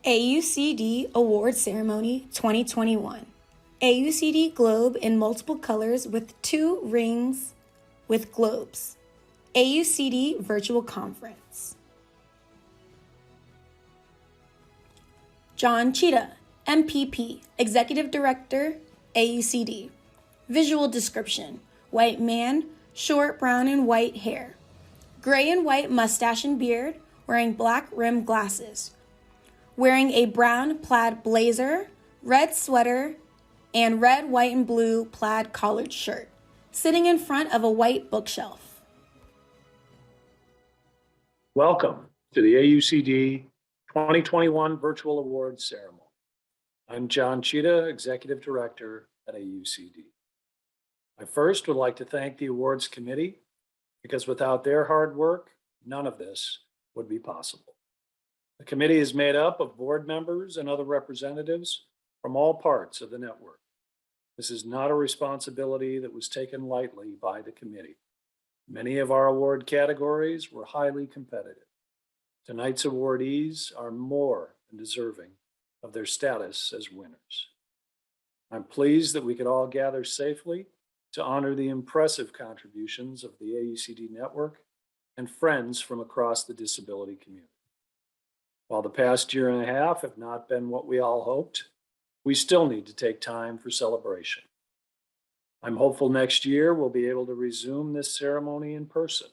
AUCD Awards Ceremony 2021. AUCD Globe in multiple colors with 2 rings with globes. AUCD Virtual Conference. John Cheetah, MPP, Executive Director, AUCD. Visual description: white man, short brown and white hair. Gray and white mustache and beard, wearing black rimmed glasses. Wearing a brown plaid blazer, red sweater, and red, white, and blue plaid collared shirt, sitting in front of a white bookshelf. Welcome to the AUCD 2021 Virtual Awards Ceremony. I'm John Cheetah, Executive Director at AUCD. I first would like to thank the Awards Committee because without their hard work, none of this would be possible. The committee is made up of board members and other representatives from all parts of the network. This is not a responsibility that was taken lightly by the committee. Many of our award categories were highly competitive. Tonight's awardees are more than deserving of their status as winners. I'm pleased that we could all gather safely to honor the impressive contributions of the AUCD network and friends from across the disability community. While the past year and a half have not been what we all hoped, we still need to take time for celebration. I'm hopeful next year we'll be able to resume this ceremony in person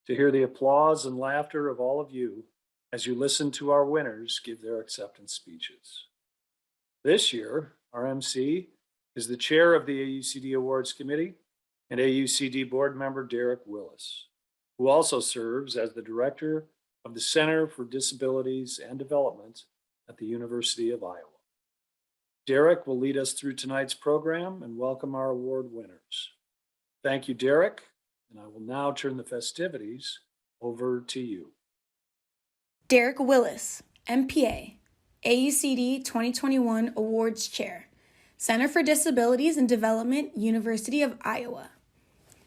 to hear the applause and laughter of all of you as you listen to our winners give their acceptance speeches. This year, our MC is the chair of the AUCD Awards Committee and AUCD board member Derek Willis, who also serves as the director of the Center for Disabilities and Development at the University of Iowa. Derek will lead us through tonight's program and welcome our award winners. Thank you, Derek, and I will now turn the festivities over to you. Derek Willis, MPA, AUCD 2021 Awards Chair, Center for Disabilities and Development, University of Iowa.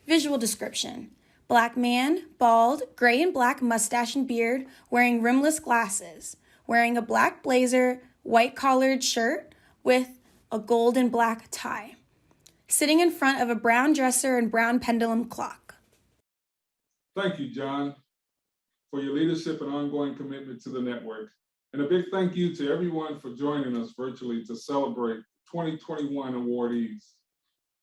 Visual description: black man, bald, gray and black mustache and beard, wearing rimless glasses, wearing a black blazer, white collared shirt with a gold and black tie, sitting in front of a brown dresser and brown pendulum clock. Thank you, John, for your leadership and ongoing commitment to the network. And a big thank you to everyone for joining us virtually to celebrate 2021 awardees.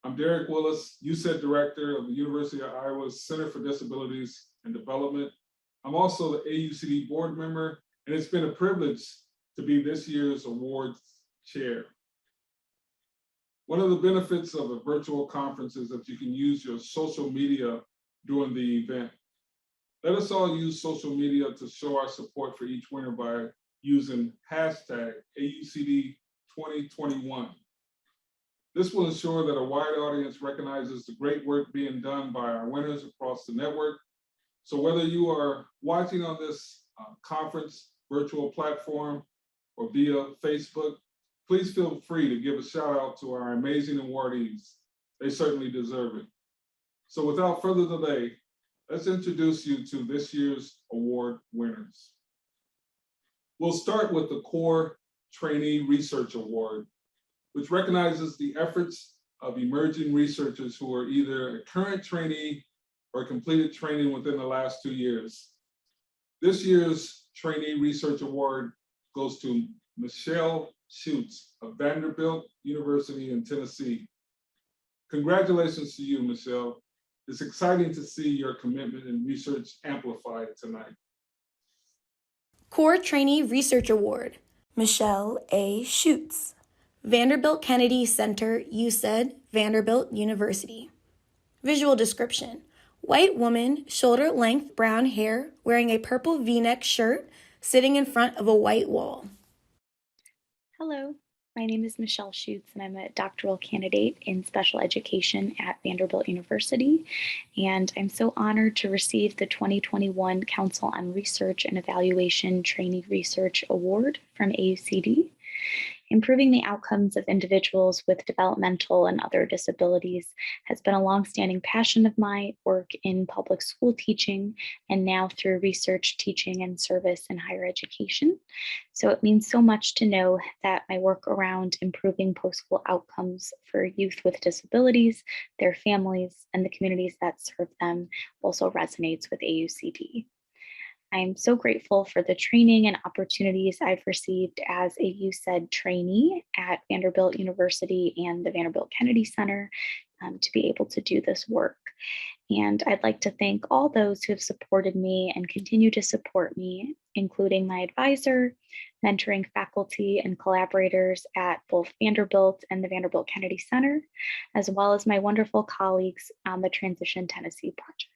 I'm Derek Willis, UCED Director of the University of Iowa's Center for Disabilities and Development. I'm also the AUCD board member, and it's been a privilege to be this year's awards chair. One of the benefits of a virtual conference is that you can use your social media during the event. Let us all use social media to show our support for each winner by using hashtag AUCD2021. This will ensure that a wide audience recognizes the great work being done by our winners across the network. So whether you are watching on this conference virtual platform or via Facebook, please feel free to give a shout out to our amazing awardees. They certainly deserve it. So without further delay, let's introduce you to this year's award winners. We'll start with the Core Trainee Research Award, which recognizes the efforts of emerging researchers who are either a current trainee or completed training within the last 2 years. This year's Trainee Research Award goes to Michelle Schutz of Vanderbilt University in Tennessee. Congratulations to you, Michelle. It's exciting to see your commitment in research amplified tonight. Core Trainee Research Award, Michelle A. Schutz, Vanderbilt Kennedy Center, UCED, Vanderbilt University. Visual description: white woman, shoulder-length brown hair, wearing a purple V-neck shirt, sitting in front of a white wall. Hello, my name is Michelle Schutz, and I'm a doctoral candidate in special education at Vanderbilt University. And I'm so honored to receive the 2021 Council on Research and Evaluation Trainee Research Award from AUCD. Improving the outcomes of individuals with developmental and other disabilities has been a longstanding passion of my work in public school teaching and now through research, teaching, and service in higher education. So it means so much to know that my work around improving post-school outcomes for youth with disabilities, their families, and the communities that serve them also resonates with AUCD. I'm so grateful for the training and opportunities I've received as a UCED trainee at Vanderbilt University and the Vanderbilt Kennedy Center to be able to do this work. And I'd like to thank all those who have supported me and continue to support me, including my advisor, mentoring faculty and collaborators at both Vanderbilt and the Vanderbilt Kennedy Center, as well as my wonderful colleagues on the Transition Tennessee Project.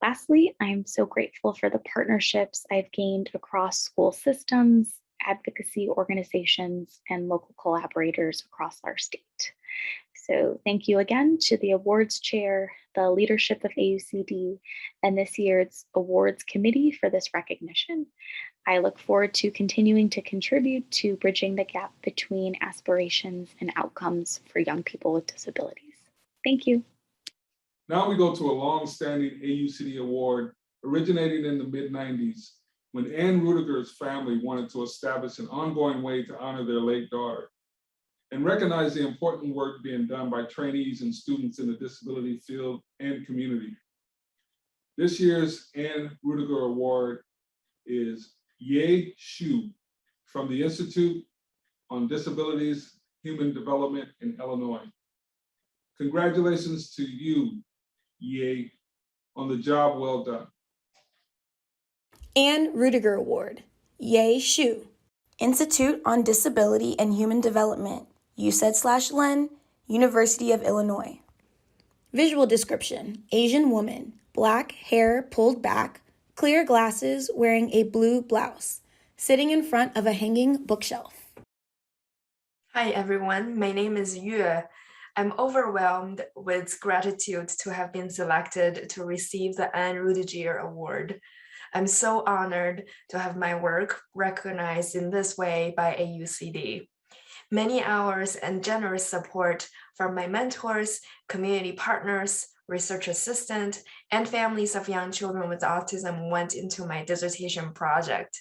Lastly, I'm so grateful for the partnerships I've gained across school systems, advocacy organizations, and local collaborators across our state. So thank you again to the awards chair, the leadership of AUCD, and this year's awards committee for this recognition. I look forward to continuing to contribute to bridging the gap between aspirations and outcomes for young people with disabilities. Thank you. Now we go to a long-standing AUCD award originating in the mid-90s when Anne Rudiger's family wanted to establish an ongoing way to honor their late daughter and recognize the important work being done by trainees and students in the disability field and community. This year's Anne Rudiger Award is Ye Shu from the Institute on Disabilities, Human Development in Illinois. Congratulations to you, Ye, on the job well done. Anne Rudiger Award, Ye Shu, Institute on Disability and Human Development, UCED/Len, University of Illinois. Visual description, Asian woman, black hair pulled back, clear glasses, wearing a blue blouse, sitting in front of a hanging bookshelf. Hi everyone, my name is Yue. I'm overwhelmed with gratitude to have been selected to receive the Anne Rudiger Award. I'm so honored to have my work recognized in this way by AUCD. Many hours and generous support from my mentors, community partners, research assistant, and families of young children with autism went into my dissertation project,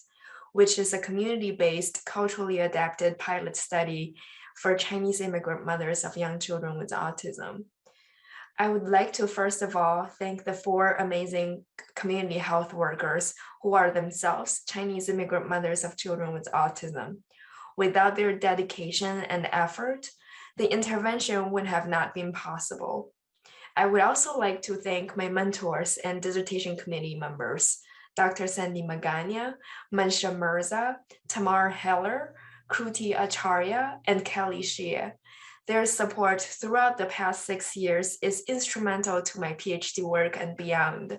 which is a community-based, culturally adapted pilot study for Chinese immigrant mothers of young children with autism. I would like to first of all thank the 4 amazing community health workers who are themselves Chinese immigrant mothers of children with autism. Without their dedication and effort, the intervention would have not been possible. I would also like to thank my mentors and dissertation committee members, Dr. Sandy Magania, Mansha Mirza, Tamar Heller, Kruti Acharya, and Kelly Shea. Their support throughout the past 6 years is instrumental to my PhD work and beyond.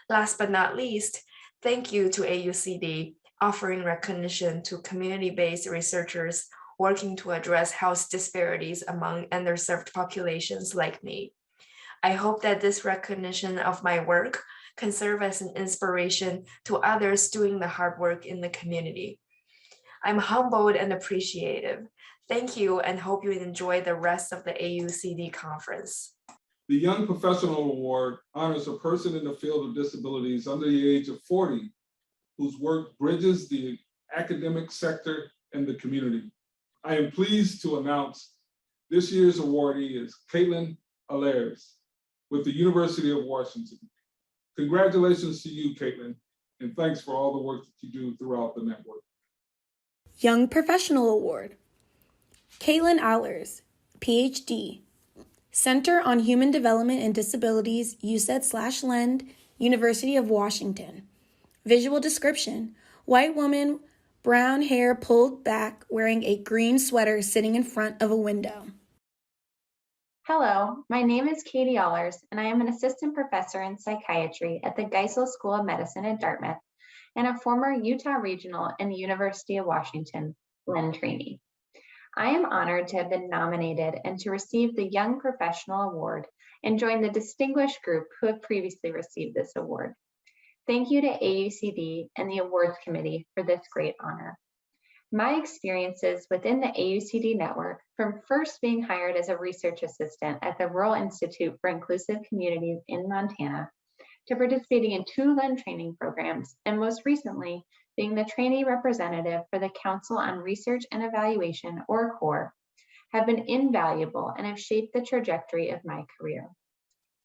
Last but not least, thank you to AUCD, offering recognition to community-based researchers working to address health disparities among underserved populations like me. I hope that this recognition of my work can serve as an inspiration to others doing the hard work in the community. I'm humbled and appreciative. Thank you and hope you enjoy the rest of the AUCD conference. The Young Professional Award honors a person in the field of disabilities under the age of 40 whose work bridges the academic sector and the community. I am pleased to announce this year's awardee is Caitlin Allers with the University of Washington. Congratulations to you, Caitlin, and thanks for all the work that you do throughout the network. Young Professional Award, Caitlin Allers, PhD, Center on Human Development and Disabilities, UCED/Len, University of Washington. Visual description, white woman, brown hair pulled back, wearing a green sweater, sitting in front of a window. Hello, my name is Katie Allers, and I am an assistant professor in psychiatry at the Geisel School of Medicine at Dartmouth and a former Utah Regional and the University of Washington Len trainee. I am honored to have been nominated and to receive the Young Professional Award and join the distinguished group who have previously received this award. Thank you to AUCD and the awards committee for this great honor. My experiences within the AUCD network, from first being hired as a research assistant at the Rural Institute for Inclusive Communities in Montana, to participating in 2 Lend training programs, and most recently being the trainee representative for the Council on Research and Evaluation, or CORE, have been invaluable and have shaped the trajectory of my career.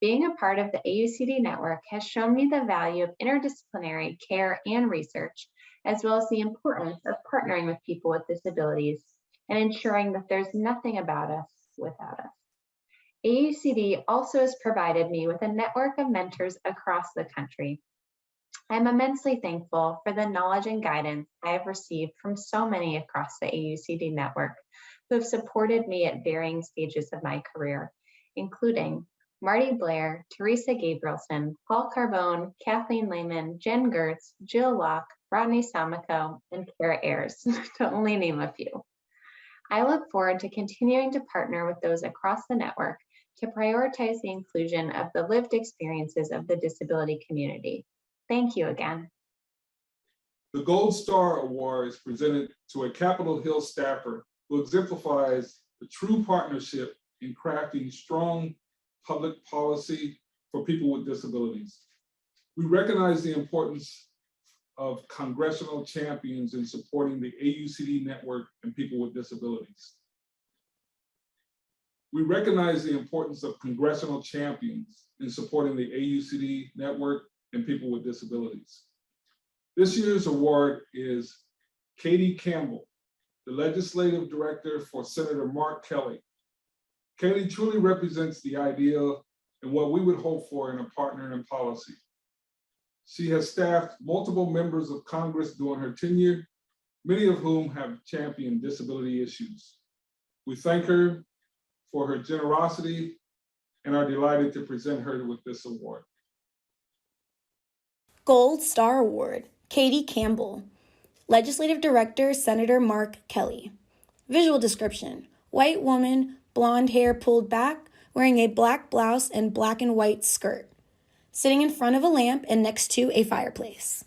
Being a part of the AUCD network has shown me the value of interdisciplinary care and research, as well as the importance of partnering with people with disabilities and ensuring that there's nothing about us without us. AUCD also has provided me with a network of mentors across the country. I'm immensely thankful for the knowledge and guidance I have received from so many across the AUCD network who have supported me at varying stages of my career, including Marty Blair, Teresa Gabrielson, Paul Carbone, Kathleen Lehman, Jen Gertz, Jill Locke, Rodney Samico, and Kara Ayers, to only name a few. I look forward to continuing to partner with those across the network to prioritize the inclusion of the lived experiences of the disability community. Thank you again. The Gold Star Award is presented to a Capitol Hill staffer who exemplifies the true partnership in crafting strong public policy for people with disabilities. We recognize the importance of congressional champions in supporting the AUCD network and people with disabilities. We recognize the importance of congressional champions in supporting the AUCD network and people with disabilities. This year's award is Katie Campbell, the Legislative Director for Senator Mark Kelly. Katie truly represents the ideal and what we would hope for in a partner in policy. She has staffed multiple members of Congress during her tenure, many of whom have championed disability issues. We thank her for her generosity and are delighted to present her with this award. Gold Star Award, Katie Campbell. Legislative Director, Senator Mark Kelly. Visual description, white woman, blonde hair pulled back, wearing a black blouse and black and white skirt, sitting in front of a lamp and next to a fireplace.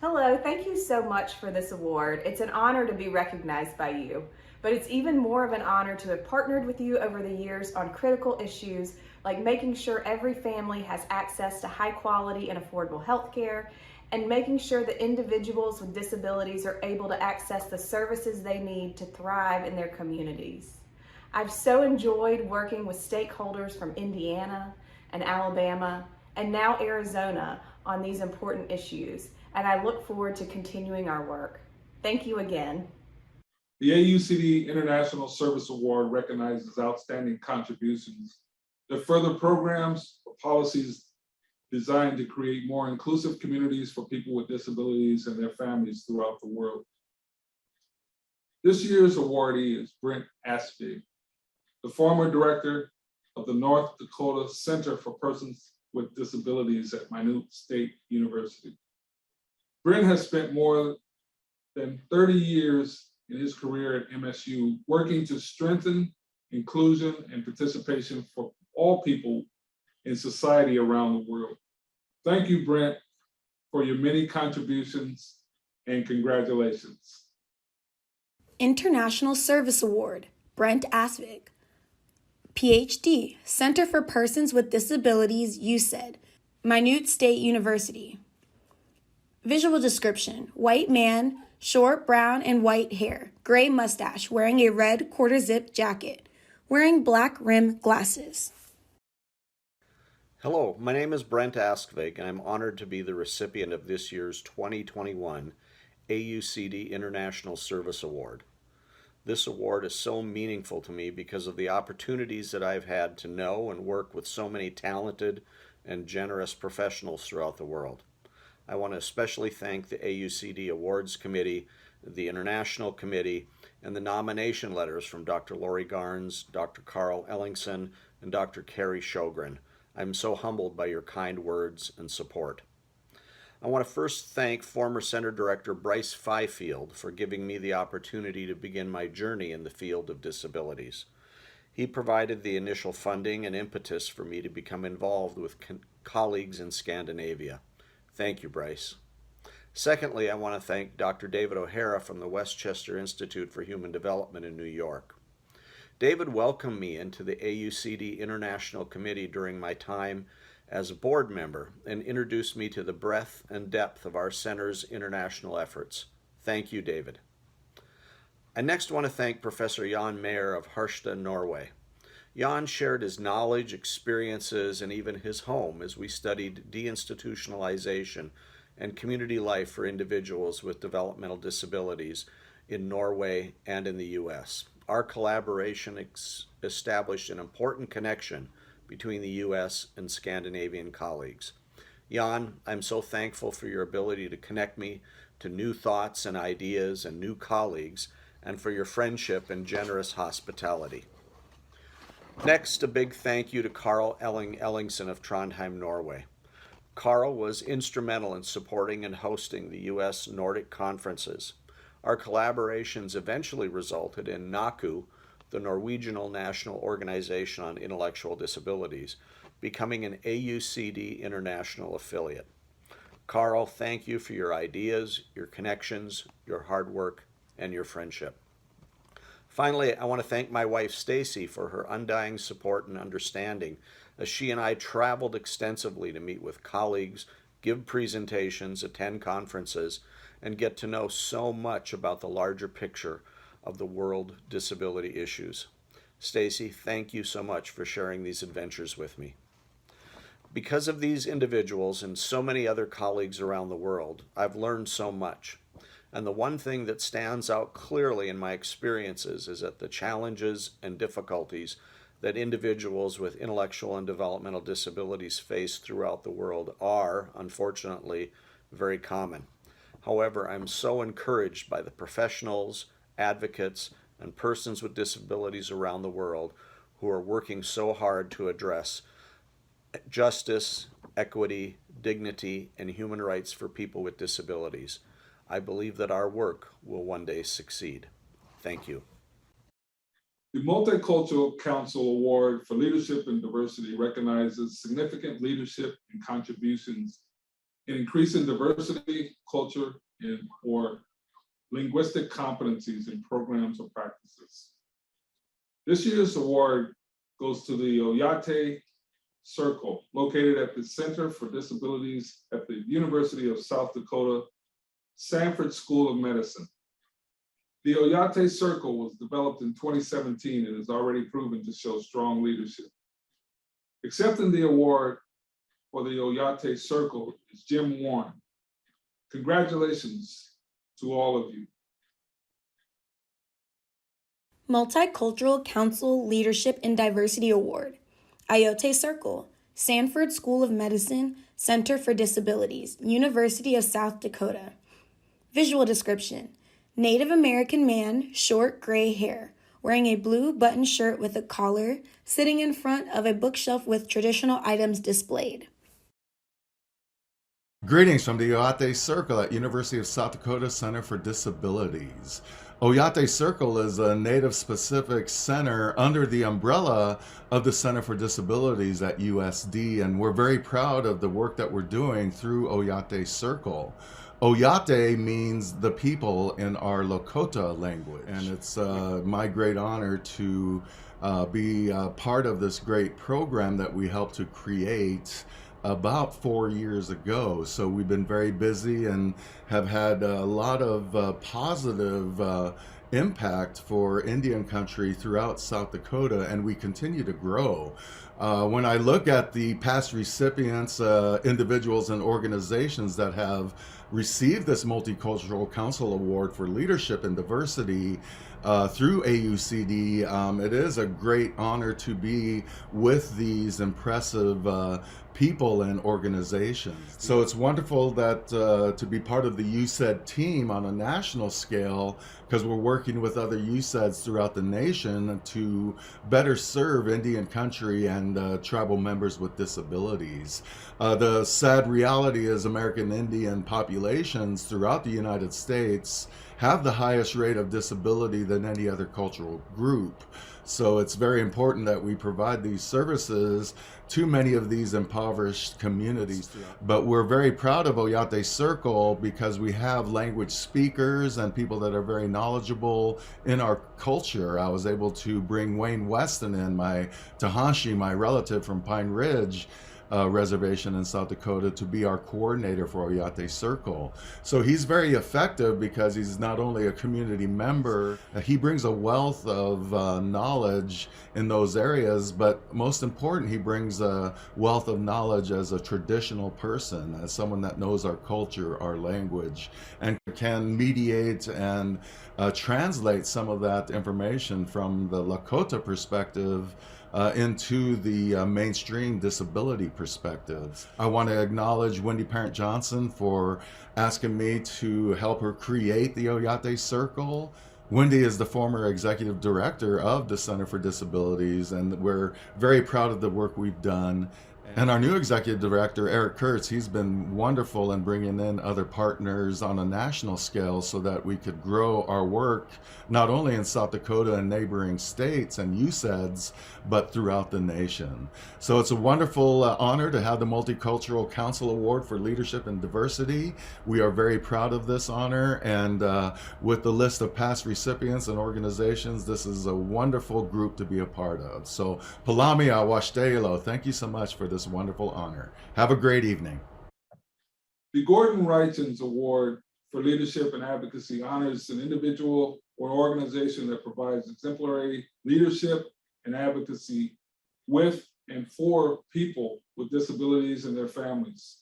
Hello, thank you so much for this award. It's an honor to be recognized by you, but it's even more of an honor to have partnered with you over the years on critical issues like making sure every family has access to high quality and affordable health care, and making sure that individuals with disabilities are able to access the services they need to thrive in their communities. I've so enjoyed working with stakeholders from Indiana and Alabama and now Arizona on these important issues, and I look forward to continuing our work. Thank you again. The AUCD International Service Award recognizes outstanding contributions that further programs or policies designed to create more inclusive communities for people with disabilities and their families throughout the world. This year's awardee is Brent Aspig, the former director of the North Dakota Center for Persons with Disabilities at Minute State University. Brent has spent more than 30 years in his career at MSU working to strengthen inclusion and participation for all people in society around the world. Thank you, Brent, for your many contributions, and congratulations. International Service Award, Brent Asvig. PhD, Center for Persons with Disabilities, UCED, Minute State University. Visual description, white man, short brown and white hair, gray mustache, wearing a red quarter-zip jacket, wearing black rim glasses. Hello, my name is Brent Askvig, and I'm honored to be the recipient of this year's 2021 AUCD International Service Award. This award is so meaningful to me because of the opportunities that I've had to know and work with so many talented and generous professionals throughout the world. I want to especially thank the AUCD Awards Committee, the International Committee, and the nomination letters from Dr. Lori Garns, Dr. Carl Ellingson, and Dr. Carrie Sjogren. I'm so humbled by your kind words and support. I want to first thank former Center Director Bryce Fifield for giving me the opportunity to begin my journey in the field of disabilities. He provided the initial funding and impetus for me to become involved with colleagues in Scandinavia. Thank you, Bryce. Secondly, I want to thank Dr. David O'Hara from the Westchester Institute for Human Development in New York. David welcomed me into the AUCD International Committee during my time as a board member and introduced me to the breadth and depth of our center's international efforts. Thank you, David. I next want to thank Professor Jan Mayer of Harstad, Norway. Jan shared his knowledge, experiences, and even his home as we studied deinstitutionalization and community life for individuals with developmental disabilities in Norway and in the U.S. Our collaboration established an important connection between the U.S. and Scandinavian colleagues. Jan, I'm so thankful for your ability to connect me to new thoughts and ideas and new colleagues, and for your friendship and generous hospitality. Next, a big thank you to Carl Ellingsen of Trondheim, Norway. Carl was instrumental in supporting and hosting the U.S. Nordic conferences. Our collaborations eventually resulted in NACU, the Norwegian National Organization on Intellectual Disabilities, becoming an AUCD international affiliate. Carl, thank you for your ideas, your connections, your hard work, and your friendship. Finally, I want to thank my wife, Stacy, for her undying support and understanding as she and I traveled extensively to meet with colleagues, give presentations, attend conferences, and get to know so much about the larger picture of the world disability issues. Stacy, thank you so much for sharing these adventures with me. Because of these individuals and so many other colleagues around the world, I've learned so much. And the one thing that stands out clearly in my experiences is that the challenges and difficulties that individuals with intellectual and developmental disabilities face throughout the world are, unfortunately, very common. However, I'm so encouraged by the professionals, advocates, and persons with disabilities around the world who are working so hard to address justice, equity, dignity, and human rights for people with disabilities. I believe that our work will one day succeed. Thank you. The Multicultural Council Award for Leadership and Diversity recognizes significant leadership and contributions in increasing diversity, culture, or linguistic competencies in programs or practices. This year's award goes to the Oyate Circle, located at the Center for Disabilities at the University of South Dakota, Sanford School of Medicine. The Oyate Circle was developed in 2017 and has already proven to show strong leadership. Accepting the award for the Oyate Circle is Jim Warren. Congratulations to all of you. Multicultural Council Leadership and Diversity Award, Oyate Circle, Sanford School of Medicine, Center for Disabilities, University of South Dakota. Visual description: Native American man, short gray hair, wearing a blue button shirt with a collar, sitting in front of a bookshelf with traditional items displayed. Greetings from the Oyate Circle at University of South Dakota Center for Disabilities. Oyate Circle is a Native-specific center under the umbrella of the Center for Disabilities at USD, and we're very proud of the work that we're doing through Oyate Circle. Oyate means the people in our Lakota language, and it's my great honor to be part of this great program that we helped to create about 4 years ago. So we've been very busy and have had a lot of positive impact for Indian country throughout South Dakota, and we continue to grow. When I look at the past recipients, individuals and organizations that have received this Multicultural Council Award for Leadership and Diversity through AUCD, it is a great honor to be with these impressive people and organizations. So it's wonderful that to be part of the UCED team on a national scale, because we're working with other UCEDs throughout the nation to better serve Indian country and tribal members with disabilities. The sad reality is American Indian populations throughout the United States have the highest rate of disability than any other cultural group. So it's very important that we provide these services to many of these impoverished communities. But we're very proud of Oyate Circle because we have language speakers and people that are very knowledgeable in our culture. I was able to bring Wayne Weston in, my Tahanshi, my relative from Pine Ridge reservation in South Dakota, to be our coordinator for Oyate Circle. So he's very effective because he's not only a community member, he brings a wealth of knowledge in those areas, but most important, he brings a wealth of knowledge as a traditional person, as someone that knows our culture, our language, and can mediate and translate some of that information from the Lakota perspective into the mainstream disability perspective. I want to acknowledge Wendy Parent Johnson for asking me to help her create the Oyate Circle. Wendy is the former executive director of the Center for Disabilities, and we're very proud of the work we've done. And our new executive director, Eric Kurtz, he's been wonderful in bringing in other partners on a national scale so that we could grow our work not only in South Dakota and neighboring states and UCEDs, but throughout the nation. So it's a wonderful honor to have the Multicultural Council Award for Leadership and Diversity. We are very proud of this honor, and with the list of past recipients and organizations, this is a wonderful group to be a part of. So Palami Awashtelo, thank you so much for this wonderful honor. Have a great evening. The Gordon Wrightons Award for Leadership and Advocacy honors an individual or organization that provides exemplary leadership and advocacy with and for people with disabilities and their families.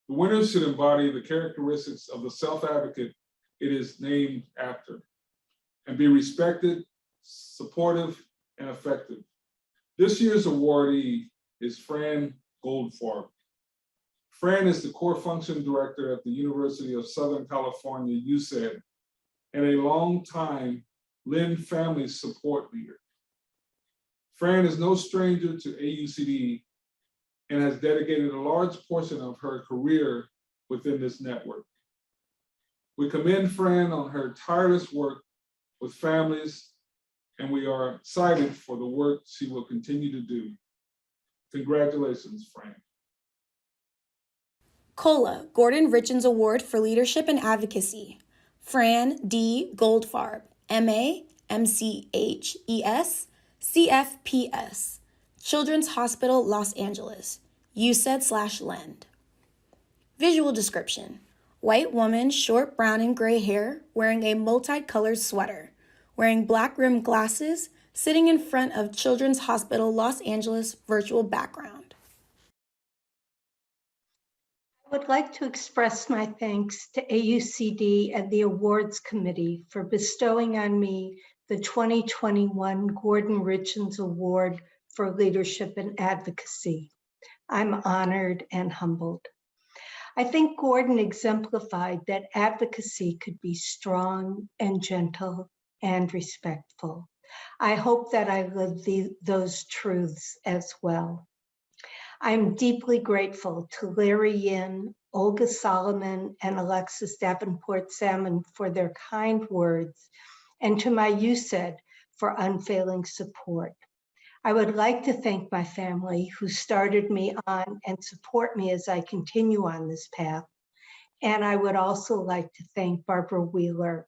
The winners should embody the characteristics of the self-advocate it is named after and be respected, supportive, and effective. This year's awardee is Fran Goldfarb. Fran is the core function director at the University of Southern California, UCED, and a longtime Lynn family support leader. Fran is no stranger to AUCD and has dedicated a large portion of her career within this network. We commend Fran on her tireless work with families, and we are excited for the work she will continue to do. Congratulations, Fran. COLA, Gordon Richens Award for Leadership and Advocacy. Fran D. Goldfarb, MA, MCHES, CFPS. Children's Hospital, Los Angeles. UCED/Lend. Visual description. White woman, short brown and gray hair, wearing a multicolored sweater, wearing black rimmed glasses, sitting in front of Children's Hospital, Los Angeles virtual background. I would like to express my thanks to AUCD and the Awards Committee for bestowing on me the 2021 Gordon Richens Award for Leadership and Advocacy. I'm honored and humbled. I think Gordon exemplified that advocacy could be strong and gentle and respectful. I hope that I live those truths as well. I'm deeply grateful to Larry Yin, Olga Solomon, and Alexis Davenport Salmon for their kind words, and to my UCED for unfailing support. I would like to thank my family who started me on and support me as I continue on this path. And I would also like to thank Barbara Wheeler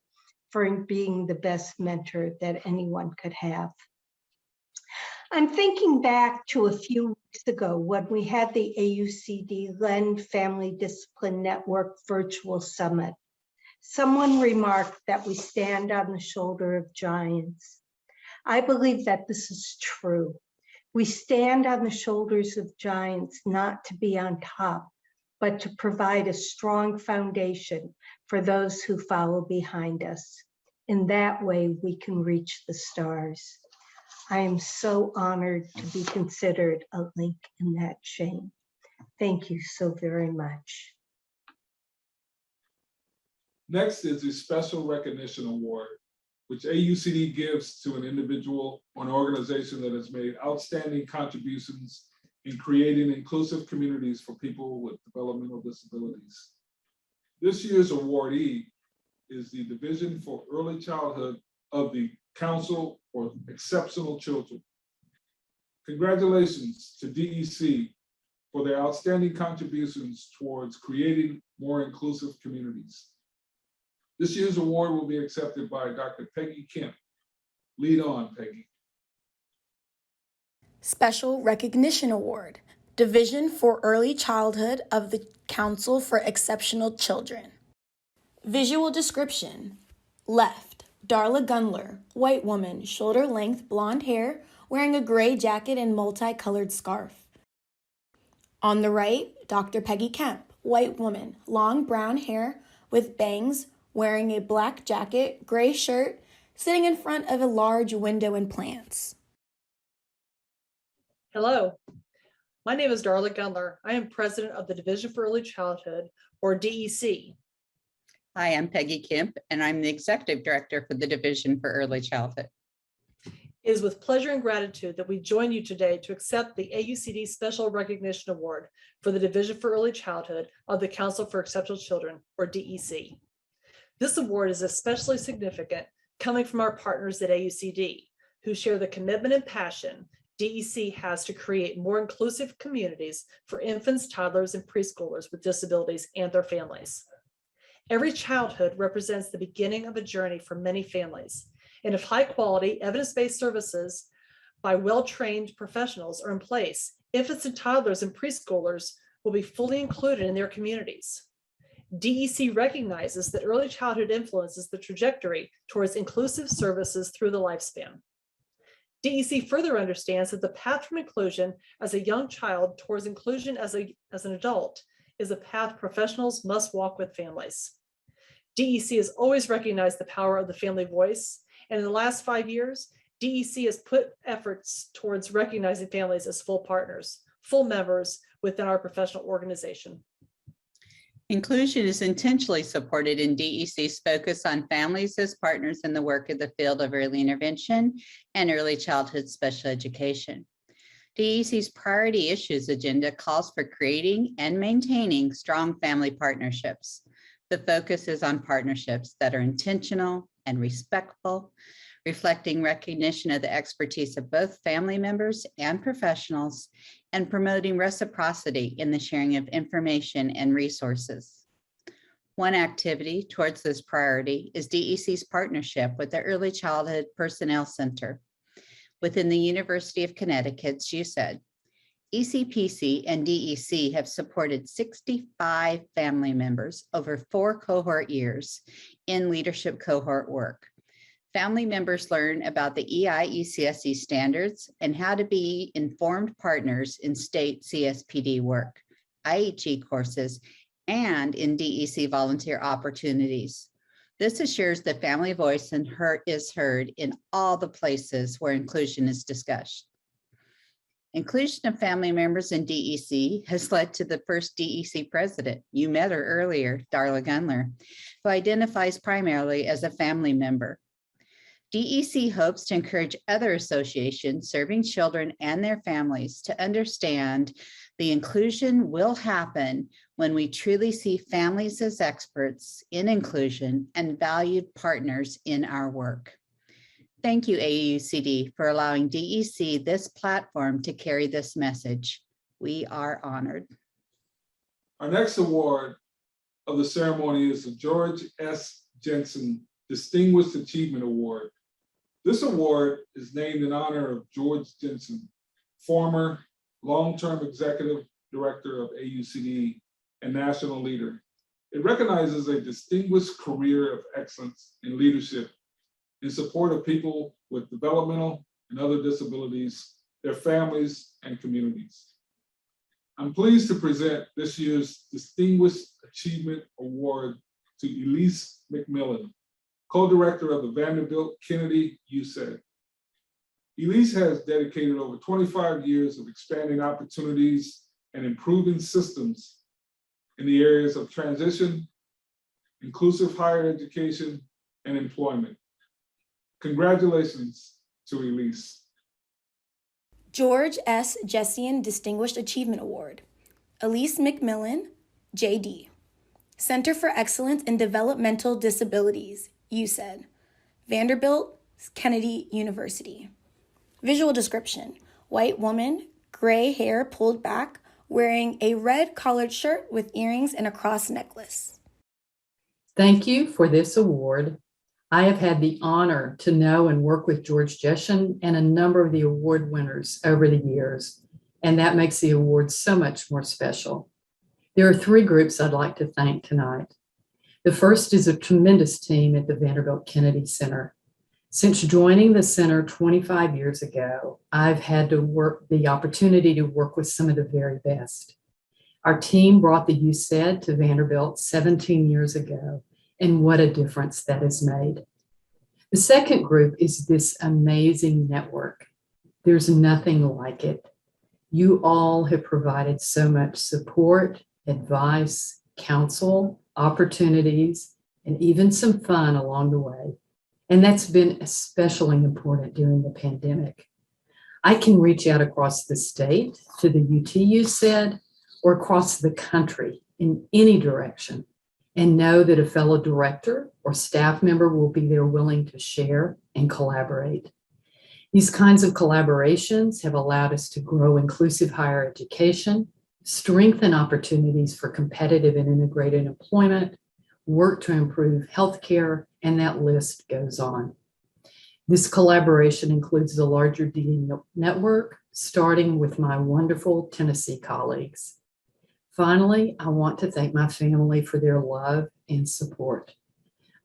for being the best mentor that anyone could have. I'm thinking back to a few weeks ago when we had the AUCD Lend Family Discipline Network Virtual Summit. Someone remarked that we stand on the shoulder of giants. I believe that this is true. We stand on the shoulders of giants not to be on top, but to provide a strong foundation for those who follow behind us. In that way, we can reach the stars. I am so honored to be considered a link in that chain. Thank you so very much. Next is the Special Recognition Award, which AUCD gives to an individual or an organization that has made outstanding contributions in creating inclusive communities for people with developmental disabilities. This year's awardee is the Division for Early Childhood of the Council for Exceptional Children. Congratulations to DEC for their outstanding contributions towards creating more inclusive communities. This year's award will be accepted by Dr. Peggy Kemp. Lead on, Peggy. Special Recognition Award, Division for Early Childhood of the Council for Exceptional Children. Visual description. Left, Darla Gundler, white woman, shoulder-length blonde hair, wearing a gray jacket and multicolored scarf. On the right, Dr. Peggy Kemp, white woman, long brown hair with bangs, wearing a black jacket, gray shirt, sitting in front of a large window and plants. Hello, my name is Darla Gundler. I am president of the Division for Early Childhood, or DEC. Hi, I'm Peggy Kemp, and I'm the executive director for the Division for Early Childhood. It is with pleasure and gratitude that we join you today to accept the AUCD Special Recognition Award for the Division for Early Childhood of the Council for Exceptional Children, or DEC. This award is especially significant coming from our partners at AUCD, who share the commitment and passion DEC has to create more inclusive communities for infants, toddlers, and preschoolers with disabilities and their families. Every childhood represents the beginning of a journey for many families, and if high-quality, evidence-based services by well-trained professionals are in place, infants and toddlers and preschoolers will be fully included in their communities. DEC recognizes that early childhood influences the trajectory towards inclusive services through the lifespan. DEC further understands that the path from inclusion as a young child towards inclusion as an adult is a path professionals must walk with families. DEC has always recognized the power of the family voice, and in the last 5 years, DEC has put efforts towards recognizing families as full partners, full members within our professional organization. Inclusion is intentionally supported in DEC's focus on families as partners in the work of the field of early intervention and early childhood special education. DEC's priority issues agenda calls for creating and maintaining strong family partnerships. The focus is on partnerships that are intentional and respectful, reflecting recognition of the expertise of both family members and professionals, and promoting reciprocity in the sharing of information and resources. One activity towards this priority is DEC's partnership with the Early Childhood Personnel Center within the University of Connecticut's UCED. ECPC and DEC have supported 65 family members over 4 cohort years in leadership cohort work. Family members learn about the EI-ECSE standards and how to be informed partners in state CSPD work, IHE courses, and in DEC volunteer opportunities. This assures that family voice is heard in all the places where inclusion is discussed. Inclusion of family members in DEC has led to the first DEC president. You met her earlier, Darla Gundler, who identifies primarily as a family member. DEC hopes to encourage other associations serving children and their families to understand the inclusion will happen when we truly see families as experts in inclusion and valued partners in our work. Thank you, AUCD, for allowing DEC this platform to carry this message. We are honored. Our next award of the ceremony is the George S. Jensen Distinguished Achievement Award. This award is named in honor of George Jensen, former long-term executive director of AUCD and national leader. It recognizes a distinguished career of excellence in leadership in support of people with developmental and other disabilities, their families, and communities. I'm pleased to present this year's Distinguished Achievement Award to Elise McMillan, co-director of the Vanderbilt Kennedy UCED. Elise has dedicated over 25 years of expanding opportunities and improving systems in the areas of transition, inclusive higher education, and employment. Congratulations to Elise. George S. Jessian Distinguished Achievement Award, Elise McMillan, JD. Center for Excellence in Developmental Disabilities, UCED, Vanderbilt, Kennedy University. Visual description: white woman, gray hair pulled back, wearing a red collared shirt with earrings and a cross necklace. Thank you for this award. I have had the honor to know and work with George Jeshen and a number of the award winners over the years, and that makes the award so much more special. There are three groups I'd like to thank tonight. The first is a tremendous team at the Vanderbilt Kennedy Center. Since joining the center 25 years ago, I've had the opportunity to work with some of the very best. Our team brought the AUCD to Vanderbilt 17 years ago, and what a difference that has made. The second group is this amazing network. There's nothing like it. You all have provided so much support, advice, counsel, opportunities, and even some fun along the way. And that's been especially important during the pandemic. I can reach out across the state to the UT AUCD or across the country in any direction and know that a fellow director or staff member will be there willing to share and collaborate. These kinds of collaborations have allowed us to grow inclusive higher education, strengthen opportunities for competitive and integrated employment, work to improve healthcare, and that list goes on. This collaboration includes the larger DE network, starting with my wonderful Tennessee colleagues. Finally, I want to thank my family for their love and support.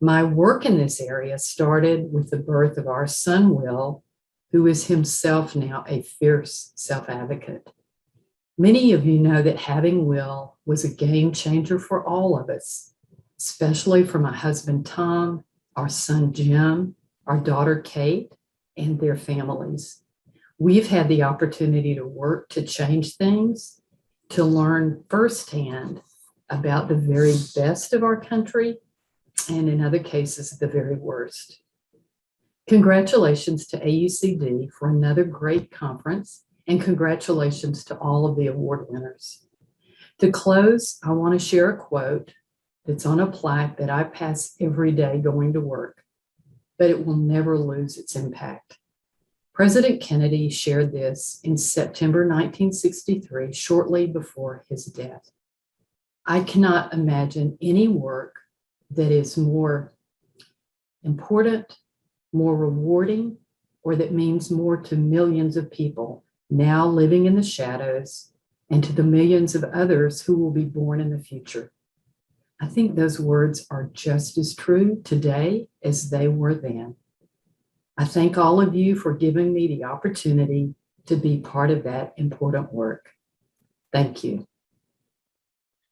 My work in this area started with the birth of our son, Will, who is himself now a fierce self-advocate. Many of you know that having Will was a game changer for all of us, especially for my husband, Tom, our son, Jim, our daughter, Kate, and their families. We've had the opportunity to work to change things, to learn firsthand about the very best of our country, and in other cases, the very worst. Congratulations to AUCD for another great conference, and congratulations to all of the award winners. To close, I want to share a quote that's on a plaque that I pass every day going to work, but it will never lose its impact. President Kennedy shared this in September 1963, shortly before his death. I cannot imagine any work that is more important, more rewarding, or that means more to millions of people now living in the shadows and to the millions of others who will be born in the future. I think those words are just as true today as they were then. I thank all of you for giving me the opportunity to be part of that important work. Thank you.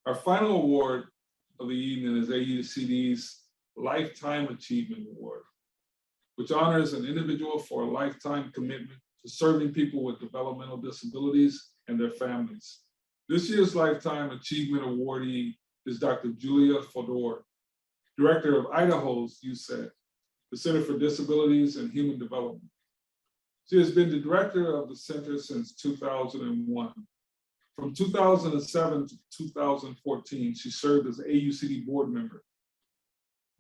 Our final award of the evening is AUCD's Lifetime Achievement Award, which honors an individual for a lifetime commitment to serving people with developmental disabilities and their families. This year's Lifetime Achievement Awardee is Dr. Julia Fedor, Director of Idaho's AUCD, the Center for Disabilities and Human Development. She has been the director of the center since 2001. From 2007 to 2014, she served as AUCD board member.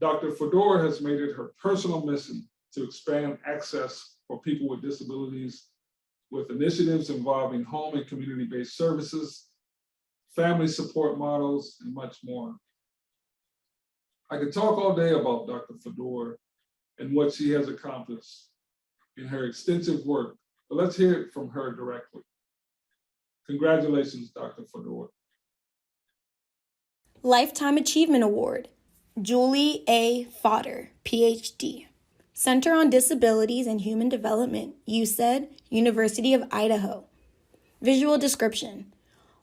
Dr. Fedor has made it her personal mission to expand access for people with disabilities with initiatives involving home and community-based services, family support models, and much more. I could talk all day about Dr. Fedor and what she has accomplished in her extensive work, but let's hear it from her directly. Congratulations, Dr. Fedor. Lifetime Achievement Award, Julie A. Fodder, PhD. Center on Disabilities and Human Development, UCD, University of Idaho. Visual description: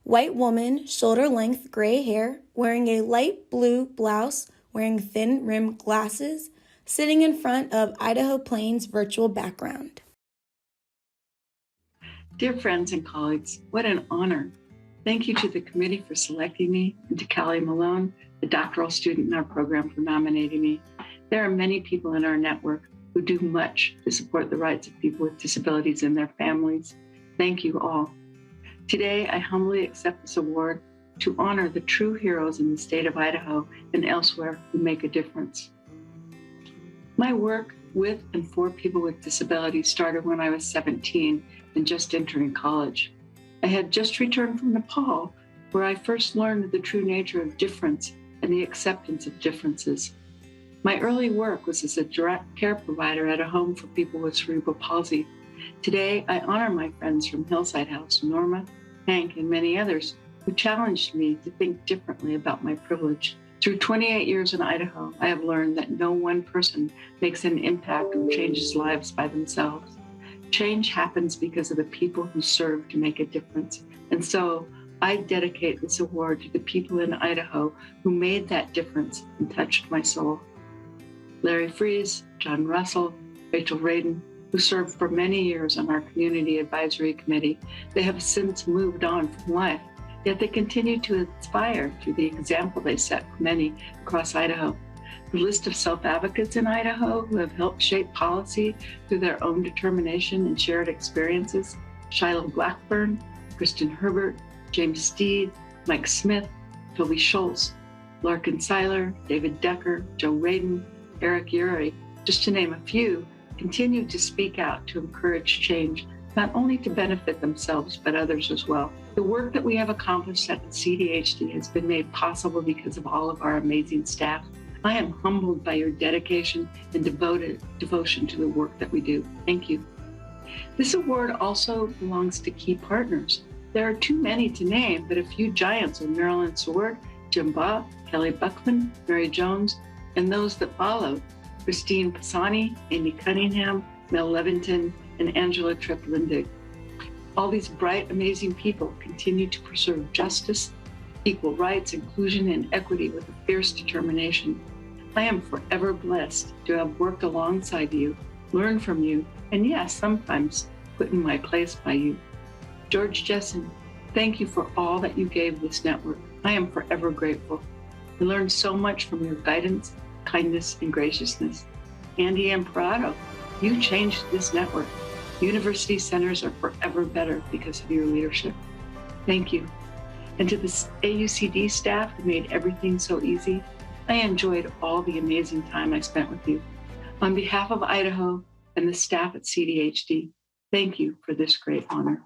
white woman, shoulder-length gray hair, wearing a light blue blouse, wearing thin-rimmed glasses, sitting in front of Idaho Plains virtual background. Dear friends and colleagues, what an honor. Thank you to the committee for selecting me and to Callie Malone, the doctoral student in our program, for nominating me. There are many people in our network who do much to support the rights of people with disabilities and their families. Thank you all. Today, I humbly accept this award to honor the true heroes in the state of Idaho and elsewhere who make a difference. My work with and for people with disabilities started when I was 17 and just entering college. I had just returned from Nepal, where I first learned the true nature of difference and the acceptance of differences. My early work was as a direct care provider at a home for people with cerebral palsy. Today, I honor my friends from Hillside House, Norma, Hank, and many others who challenged me to think differently about my privilege. Through 28 years in Idaho, I have learned that no one person makes an impact or changes lives by themselves. Change happens because of the people who serve to make a difference. And so I dedicate this award to the people in Idaho who made that difference and touched my soul. Larry Fries, John Russell, Rachel Radin, who served for many years on our Community Advisory Committee. They have since moved on from life, yet they continue to inspire through the example they set for many across Idaho. The list of self-advocates in Idaho who have helped shape policy through their own determination and shared experiences: Shiloh Blackburn, Kristen Herbert, James Steed, Mike Smith, Toby Schultz, Larkin Seiler, David Decker, Joe Radin, Eric Urey, just to name a few, continue to speak out to encourage change, not only to benefit themselves, but others as well. The work that we have accomplished at the CDHD has been made possible because of all of our amazing staff. I am humbled by your dedication and devotion to the work that we do. Thank you. This award also belongs to key partners. There are too many to name, but a few giants are Marilyn Sword, Jim Baugh, Kelly Buckman, Mary Jones, and those that followed: Christine Pisani, Amy Cunningham, Mel Levington, and Angela Tripp-Lindig. All these bright, amazing people continue to preserve justice, equal rights, inclusion, and equity with a fierce determination. I am forever blessed to have worked alongside you, learned from you, and yes, sometimes put in my place by you. George Jessen, thank you for all that you gave this network. I am forever grateful. I learned so much from your guidance, kindness, and graciousness. Andy Amparado, you changed this network. University centers are forever better because of your leadership. Thank you. And to the AUCD staff who made everything so easy, I enjoyed all the amazing time I spent with you. On behalf of Idaho and the staff at CDHD, thank you for this great honor.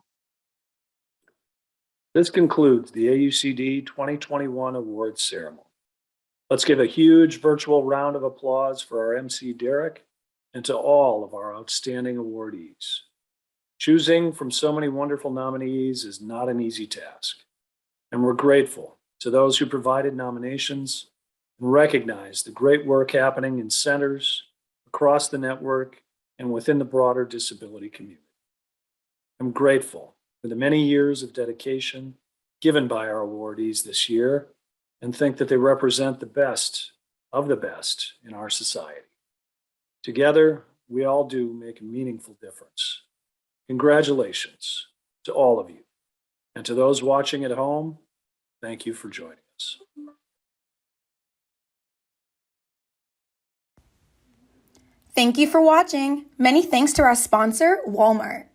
This concludes the AUCD 2021 awards ceremony. Let's give a huge virtual round of applause for our MC Derek and to all of our outstanding awardees. Choosing from so many wonderful nominees is not an easy task, and we're grateful to those who provided nominations and recognize the great work happening in centers across the network and within the broader disability community. I'm grateful for the many years of dedication given by our awardees this year and think that they represent the best of the best in our society. Together, we all do make a meaningful difference. Congratulations to all of you. And to those watching at home, thank you for joining us. Thank you for watching. Many thanks to our sponsor, Walmart.